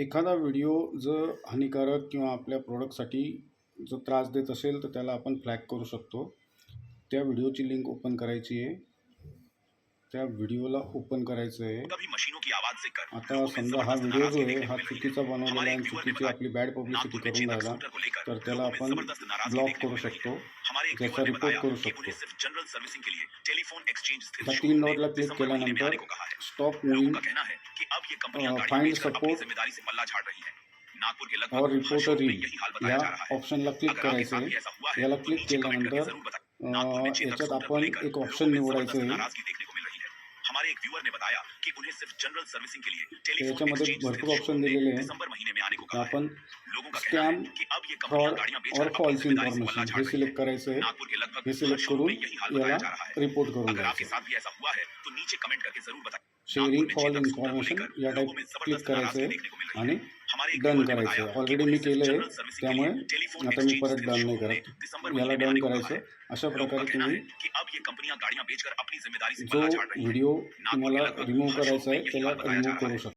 एखादा व्हिडिओ जर हानिकारक किंवा आपल्या प्रॉडक्टसाठी जर त्रास देत असेल, तर त्याला आपण फ्लॅग करू शकतो. त्या व्हिडिओची लिंक ओपन करायची आहे. त्या व्हिडिओला ओपन करायचं आहे. आता समजा हा व्हिडिओ जो आहे हा चुकीचा बनवलेला आहे आणि चुकीची आपली बॅड पब्लिसिटी करून राहिला, तर त्याला आपण ब्लॉक करू शकतो, त्याचा रिपोर्ट करू शकतो. त्या 3 डॉटला क्लिक केल्यानंतर स्टॉप मूव्हिंग, फाइंड सपोर्ट और रिपोर्टर इन या ऑप्शनला क्लिक करायचं आहे. याला क्लिक केल्यानंतर याच्यात आपण एक ऑप्शन निवडायचं आहे. हमारे एक व्यूअर ने बताया कि उन्हें सिर्फ जनरल सर्विसिंग के लिए टेलीफोन याच्यामध्ये एक्सचेंज भरपूर ऑप्शन दिलेले आहे. दिसंबर महीने में आने को कहा है. आपण लोगों का कहना स्कॅम, है कि अब ये कंपनियां फ्रॉड गाड़ियां और बेचकर अपनी फॉल्स जिम्मेदारी से पल्ला इन्फॉर्मेशन झाड़ हे रही सिलेक्ट है. करायचं आहे. नागपुर के लगभग हे सिलेक्ट शोरूम करून में यही हाल बताया याला जा रहा है. रिपोर्ट करून अगर आपके द्यायचं. साथ भी ऐसा हुआ है तो नीचे कमेंट करके जरूर बताएं. शेअरिंग फॉल इन्फॉर्मेशन या टाईप क्लिक करायचं आहे आणि डन करायचं आहे. ऑलरेडी मी केलं आहे, त्यामुळे आता मी परत डन नाही करत. याला डन करायचं. अशा प्रकारे तुम्ही जो व्हिडिओ तुम्हाला रिमूव्ह करायचा आहे त्याला रिमूव्ह करू शकता.